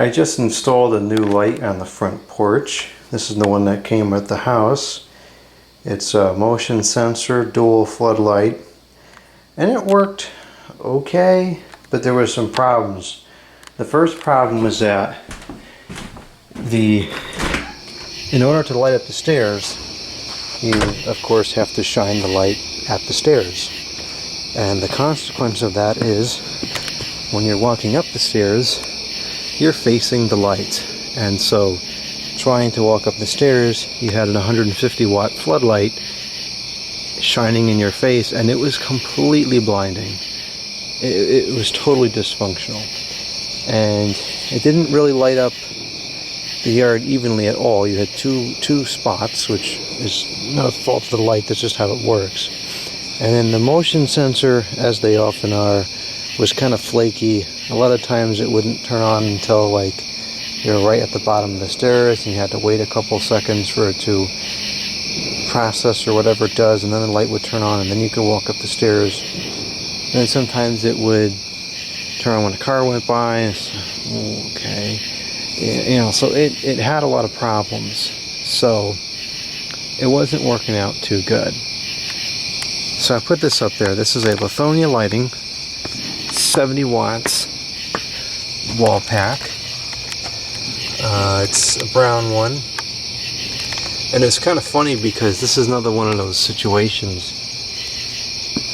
I just installed a new light on the front porch. This is the one that came with the house. It's a motion sensor dual floodlight, and it worked okay, but there were some problems. The first problem was that in order to light up the stairs, you of course have to shine the light at the stairs. And the consequence of that is when you're walking up the stairs, you're facing the light. And so trying to walk up the stairs, you had an 150 watt floodlight shining in your face, and it was completely blinding. It was totally dysfunctional. And it didn't really light up the yard evenly at all. You had two spots, which is not a fault of the light, that's just how it works. And then the motion sensor, as they often are, was kind of flaky. A lot of times it wouldn't turn on until like you're right at the bottom of the stairs, and you had to wait a couple seconds for it to process or whatever it does, and then the light would turn on, and then you could walk up the stairs. And then sometimes it would turn on when a car went by, and okay. You know, so it had a lot of problems. So it wasn't working out too good. So I put this up there. This is a Lithonia Lighting 70 watts wall pack. It's a brown one. And it's kind of funny because this is another one of those situations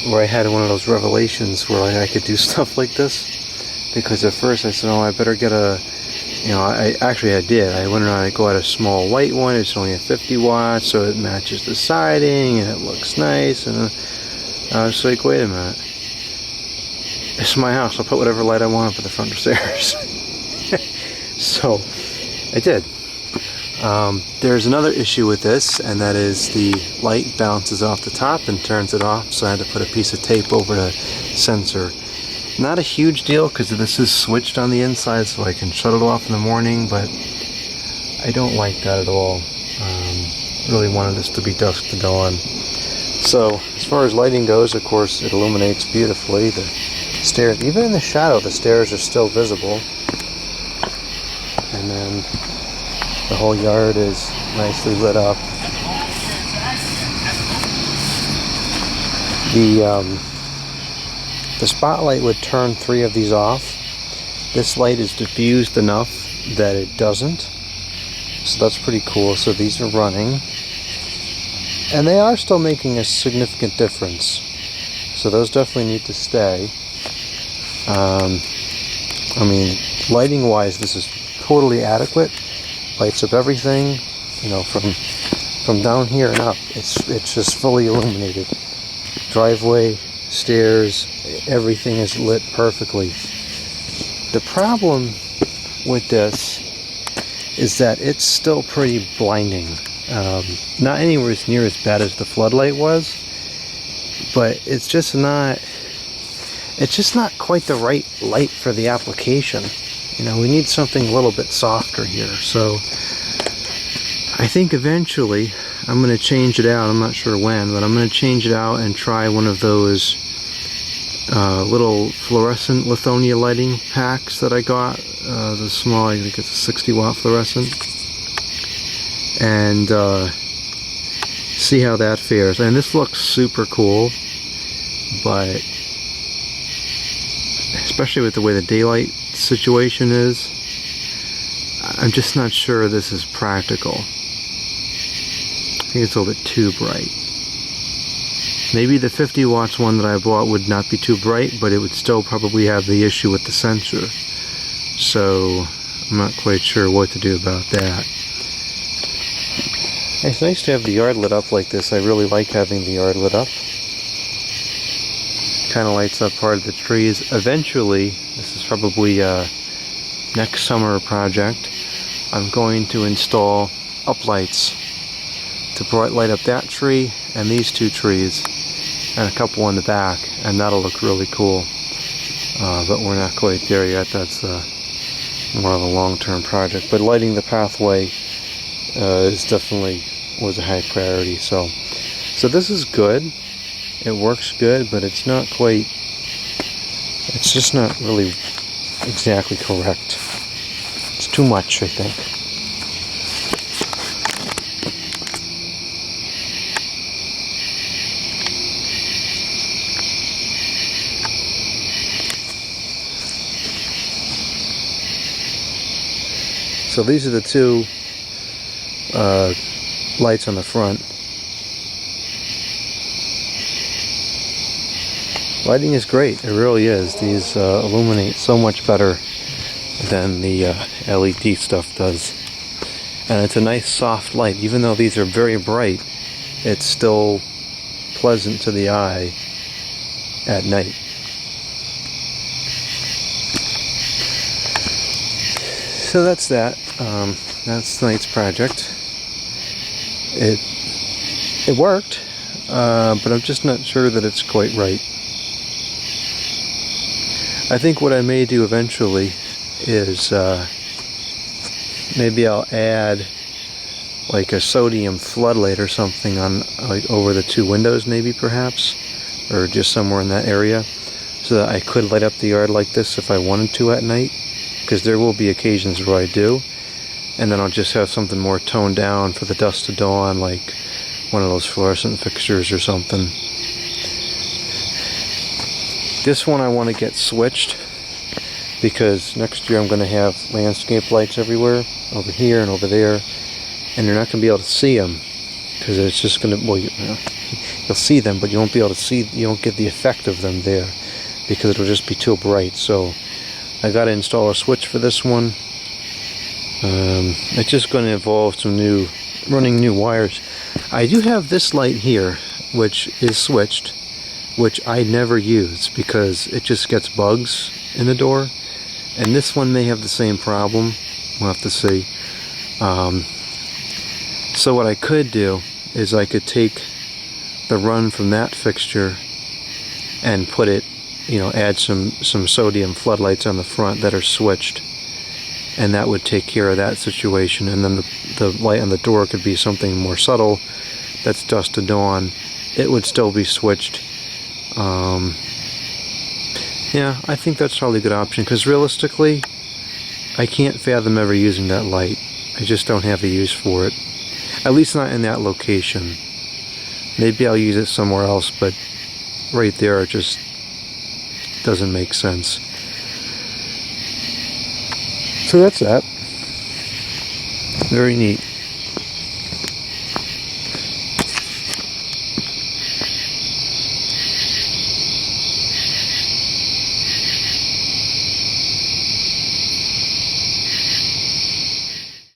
where I had one of those revelations where I could do stuff like this. Because at first I said, oh, I better get a, you know, I did. I went around and go at a small white one. It's only a 50 watts, so it matches the siding and it looks nice. And I was like, wait a minute. It's my house. I'll put whatever light I want up at the front stairs. So I did. There's another issue with this, and that is the light bounces off the top and turns it off, so I had to put a piece of tape over the sensor. Not a huge deal because this is switched on the inside, so I can shut it off in the morning, but I don't like that at all. Really wanted this to be dusk to dawn. So as far as lighting goes, of course, it illuminates beautifully. The stairs, even in the shadow, the stairs are still visible. And then the whole yard is nicely lit up. The spotlight would turn 3 of these off. This light is diffused enough that it doesn't. So that's pretty cool. So these are running. And they are still making a significant difference. So those definitely need to stay. I mean, lighting wise, this is totally adequate. Lights up everything, you know, from down here and up. It's just fully illuminated. Driveway, stairs, everything is lit perfectly. The problem with this is that it's still pretty blinding. Not anywhere near as bad as the floodlight was, but it's just not quite the right light for the application. You know, we need something a little bit softer here. So I think eventually I'm going to change it out. I'm not sure when, but I'm going to change it out and try one of those little fluorescent Lithonia lighting packs that I got. The small, I think it's a 60 watt fluorescent. And see how that fares. And this looks super cool, but especially with the way the daylight situation is, I'm just not sure this is practical. I think it's a little bit too bright. Maybe the 50 watts one that I bought would not be too bright, but it would still probably have the issue with the sensor. So I'm not quite sure what to do about that. It's nice to have the yard lit up like this. I really like having the yard lit up. Kind of lights up part of the trees. Eventually, this is probably a next summer project, I'm going to install uplights to light up that tree and these 2 trees and a couple in the back, and that'll look really cool. But we're not quite there yet. That's more of a long-term project. But lighting the pathway was a high priority. So this is good. It works good, but it's just not really exactly correct. too much, I think. So these are the two lights on the front. Lighting is great, it really is. These illuminate so much better than the LED stuff does. And it's a nice soft light. Even though these are very bright, it's still pleasant to the eye at night. So that's that. That's tonight's project. It worked, but I'm just not sure that it's quite right. I think what I may do eventually is maybe I'll add like a sodium floodlight or something on, like, over the two windows, maybe, perhaps, or just somewhere in that area, so that I could light up the yard like this if I wanted to at night, because there will be occasions where I do. And then I'll just have something more toned down for the dusk to dawn, like one of those fluorescent fixtures or something. This one I want to get switched, because next year I'm going to have landscape lights everywhere, over here and over there, and you're not going to be able to see them, because it's just going to, well, you'll see them, but you won't be able to see, you won't get the effect of them there, because it'll just be too bright. So I got to install a switch for this one. It's just going to involve some running new wires. I do have this light here, which is switched, which I never use because it just gets bugs in the door. And this one may have the same problem. We'll have to see. So what I could do is I could take the run from that fixture and put it, add some sodium floodlights on the front that are switched. And that would take care of that situation. And then the light on the door could be something more subtle, that's dusk to dawn. It would still be switched. Yeah, I think that's probably a good option, because realistically, I can't fathom ever using that light. I just don't have a use for it. At least not in that location. Maybe I'll use it somewhere else, but right there it just doesn't make sense. So that's that. Very neat.